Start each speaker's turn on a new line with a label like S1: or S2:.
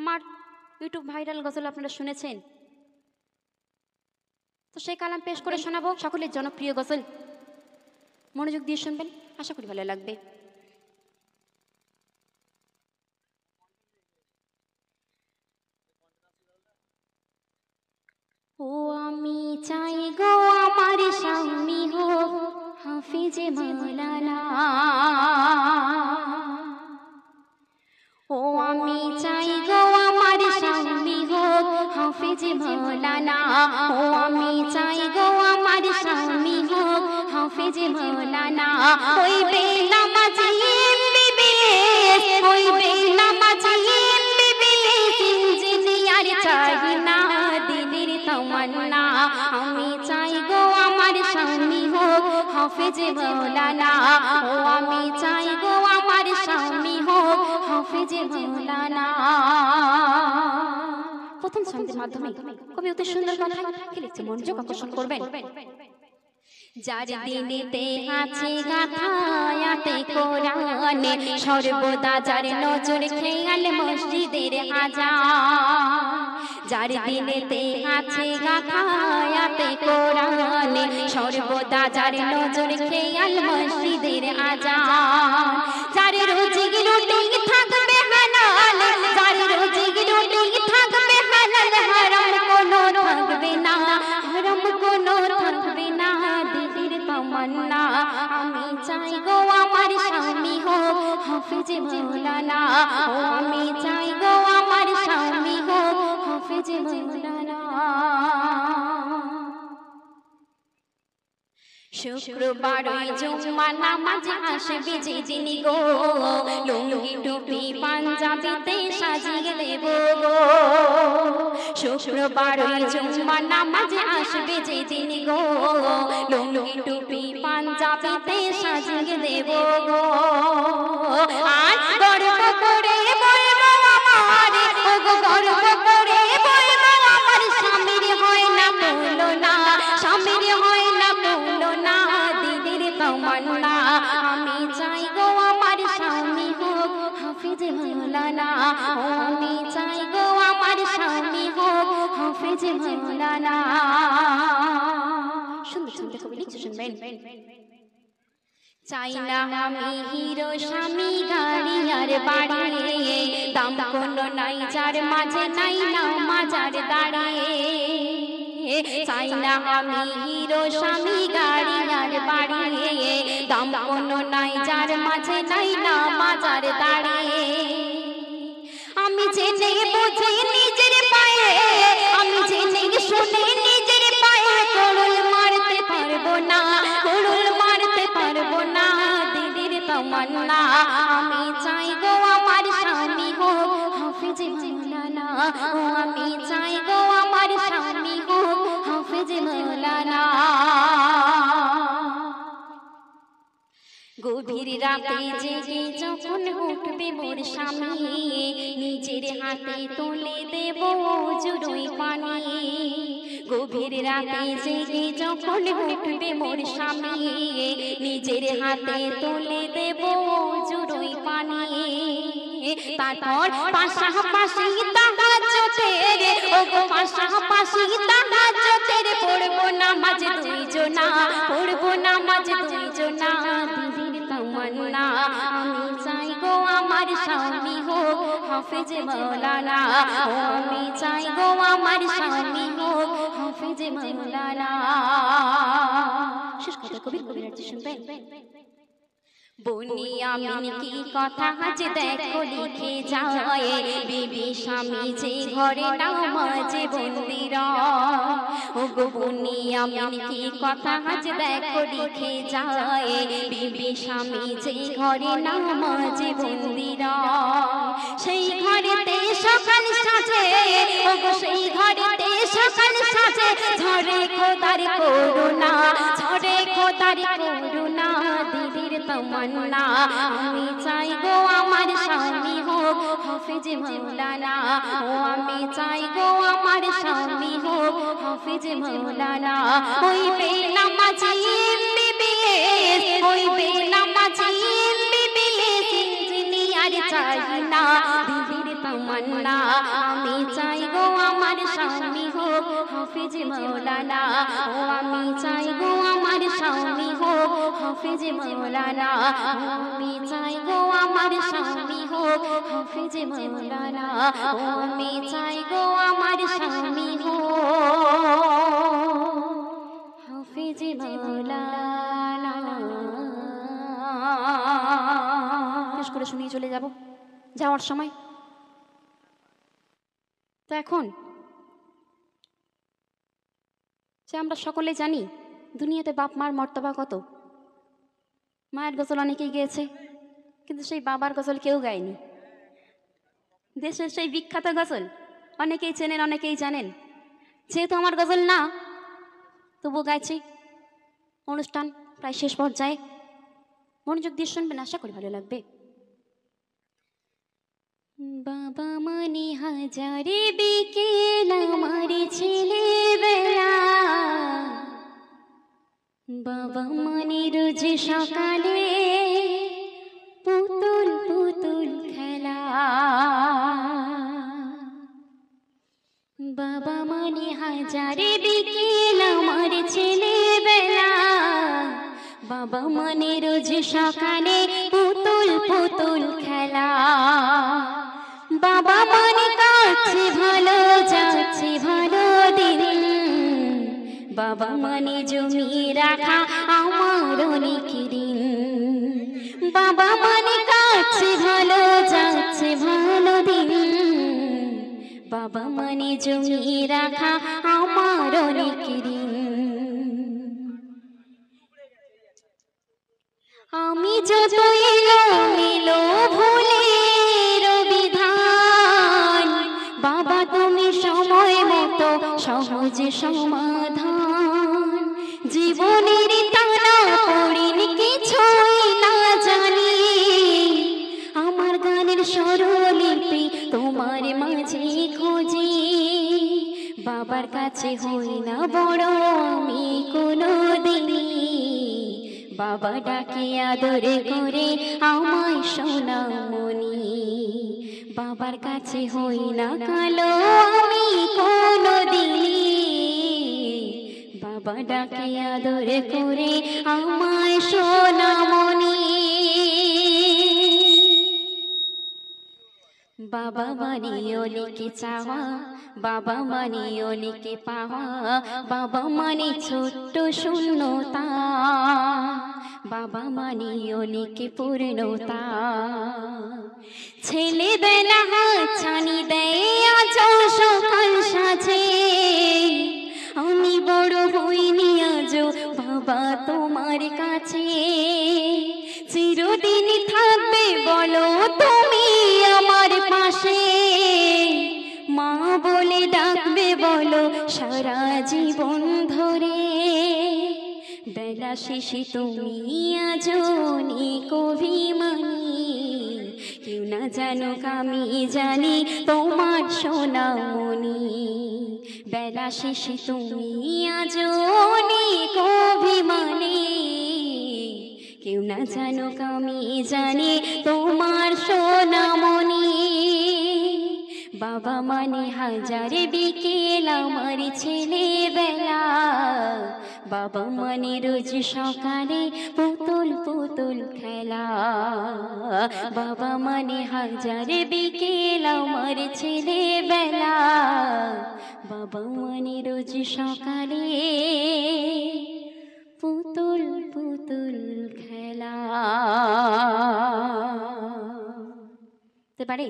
S1: আমার YouTube viral গজল আপনারা শুনেছেন, তো সেই কালাম পেশ করে শোনাবো সকলের জনপ্রিয় গজল। মনোযোগ দিয়ে শুনবেন, আশা করি ভালো লাগবে। ও আমি চাই গো আমার স্বামী হোক হাফিজে মাওলানা, ও আমি চাই গো আমার স্বামী হোক হাফিজে মাওলানা, ও আমি চাই গো আমার স্বামী হোক হাফিজে মাওলানা। ওই বেনামাজি এমবিবিএস, ওই বেনামাজি এমবিবিএস ইঞ্জিনিয়ার চাই না দিলের তামান্না। আমি চাই গো আমার স্বামী হোক হাফিজে মাওলানা, ও আমি চাই গো আমার স্বামী হোক হাফিজে মাওলানা। প্রথম ছন্দের মাধ্যমে কবি অতি সুন্দর কথা লিখছে, মনোযোগ আকর্ষণ করবেন। যার দিনেতে আছে গাথা আয়াতে কোরআনে, সর্বদা যার নজর খেয়াল মসজিদের আজান। যার দিনেতে আছে গাথা আয়াতে কোরআনে, সর্বদা যার নজর খেয়াল মসজিদের আজান। যার রোজি রুটি থাকবে হালাল, যার রোজি রুটি থাকবে হালাল, হারাম কোনো থাকবে না, হারাম কোনো থাকবে না দিদির তামান্না। আমি চাই গো আমার স্বামী হোক হাফিজে মাওলানা, ও আমি চাই গো আমার স্বামী হোক হাফিজে মাওলানা। শুক্রবার ওই জুম্মা নামাজে আসবে যেদিন গো, লুঙ্গি টুপি পাঞ্জাবিতে সাজিয়ে দেব গো। শুক্রবার ওই জুম্মা নামাজে আসবে যেদিন গো, লুঙ্গি টুপি পাঞ্জাবিতে সাজিয়ে দেব গো। আর গর্ব করে বলবো আমার, ও গো গর্ব করে বলবো আমার স্বামীর হয় না তুলনা, স্বামীর হয় না তুলনা দিদির তামান্না। আমি চাই গো আমার স্বামী হোক হাফিজে মাওলানা, ও আমি চাই গো আমার স্বামী হোক হাফিজে মাওলানা। সুন্দর সুন্দর কবি লিখছে, শুনবেন। চাই না আমি হিরো স্বামী গাড়ি আর বাড়ি, দাম কোনো নাই যার মাঝে নাই না মাজার দাঁড়িয়ে। চাই না আমি হিরো স্বামী গাড়ি আর বাড়ি, দাম কোনো নাই যার মাঝে নাই না মাজার দাঁড়িয়ে। আমি জেনে বুঝে নিজের পায়ে, আমি জেনে শুনে নিজের পায়ে কুড়ুল মারতে পারবো না, কুড়ুল মারতে পারবো না দিদির তামান্না। আমি চাই গো আমার স্বামী হোক হাফিজে মাওলানা, ও আমি চাই গো আমার স্বামী হোক হাফিজে মাওলানা। গভীর রাতে জেগে যখন উঠবে মোর স্বামী, নিজের হাতে তুলে দেব জুড়োই পানি। গভীর রাতে জেগে যখন উঠবে মোর স্বামী, নিজের হাতে তুলে দেব জুড়োই পানি। তারপর পাশাপাশি তাহাজ্জুদের, ও গো পাশাপাশি তাহাজ্জুদের পড়বো নামাজ দুইজনা, পড়বো নামাজ দুইজনা দিদির তামান্না। আমি চাই গো আমার স্বামী হোক হাফিজে মাওলানা, ও আমি চাই গো আমার স্বামী হোক হাফিজে মাওলানা। শেষ কথা কবির কবিরাজ শুনবেন। বুনিয়ামিন কি কথা আজ দেখো লিখে যায়, বিবি স্বামী যে ঘরে নামাজে বন্দী রয়। ও গো বুনিয়ামিন কি কথা আজ দেখো লিখে যায়, বিবি স্বামী যে ঘরে নামাজে বন্দী রয়। সেই ঘরেতে সকাল সাজে, ও গো সেই ঘরেতে সকাল সাজে, ঝরে খোদার করুণা, ঝরে খোদার করুণা দিদির তামান্না। আমি চাই গো আমার স্বামী হোক হাফিজে মাওলানা, ও আমি চাই গো আমার স্বামী হোক হাফিজে মাওলানা। ওই বেনামাজি এমবিবিএস, ওই বেনামাজি এমবিবিএস ইঞ্জিনিয়ার চাই না দিদির তামান্না আমি চাই গো আমার স্বামী হোক হাফেজ মাওলানা ও আমি চাই গো আমার স্বামী হোক হাফেজ মাওলানা আমি চাই গো আমার স্বামী হোক হাফেজ মাওলানা ও আমি চাই গো আমার স্বামী হোক হাফেজ মাওলানা। বেশ করে শুনিয়ে চলে যাব যাওয়ার সময়। তো এখন যে আমরা সকলে জানি দুনিয়াতে বাপ মার মর্তবা কত। মায়ের গজল অনেকেই গেয়েছে, কিন্তু সেই বাবার গজল কেউ গায়নি। দেশের সেই বিখ্যাত গজল অনেকেই চেনেন, অনেকেই জানেন। যেহেতু আমার গজল না, তবু গাইছি। অনুষ্ঠান প্রায় শেষ পর্যায়ে, মনোযোগ দিয়ে শুনবেন, আশা করি ভালো লাগবে। বাবা মানে হাজারে বিকেল আমার ছেলেবেলা, বাবা মানে রোজ সকালে পুতুল পুতুল খেলা, বাবা মানে হাজারে বিকেল আমার ছেলেবেলা, বাবা মানে রোজ সকালে পুতুল পুতুল খেলা, বাবা মানে কাছে ভালো যাচ্ছে ভালো দিন, বাবা মানে জমি রাখা আমার অনেক দিন, বাবা মানে কাছে ভালো যাচ্ছে ভালো দিন, বাবা মানে জমি রাখা আমার অনেক দিন। আমি যত এলো ভুলের বিধান, বাবা তুমি সময় মতো সহজ সমাধান, জীবনের টানা পড়িনি কিছুই না জানি, আমার গানের স্বরলিপি তোমার মাঝে খুঁজি, বাবার কাছে হই না বড় আমি কোনো দিনই, বাবা ডাকে আদরে করে আমায় সোনামণি, বাবার কাছে হই না কালো আমি কোনো দিনই, বাবা ডাকে আদরে করে আমায় সোনামণি। বাবা মানে অনেকে চাওয়া, বাবা মানে অনেকে পাওয়া, বাবা মানে ছোট্ট শূন্যতা, বাবা মানে অনেকে পূর্ণতা, ছেলেবেলা হাতছানি দেয় আজ সকাল সাজে, আমি বড় হইনি আজও বাবা তোমার কাছে, চিরদিন থাকবে বলো তুমি আমার পাশে, মা বলে ডাকবে বলো সারা জীবন ধরে, বেলা শেষে তুমি আজও অনেক অভিমানী, কেউ না জানুক আমি জানি তোমার সোনামণি, বেলা শেষে তুমি আজও অনেক অভিমানী, কেউ না জানুক আমি জানি তোমার সোনামণি, বাবা মানে হাজারে বিকেল আমার ছেলেবেলা, বাবা মানে রোজ সকালে পুতুল পুতুল খেলা, বাবা মানে হাজারে বিকেল আমার ছেলেবেলা, বাবা মানে রোজ সকালে পুতুল পুতুল খেলা। পারে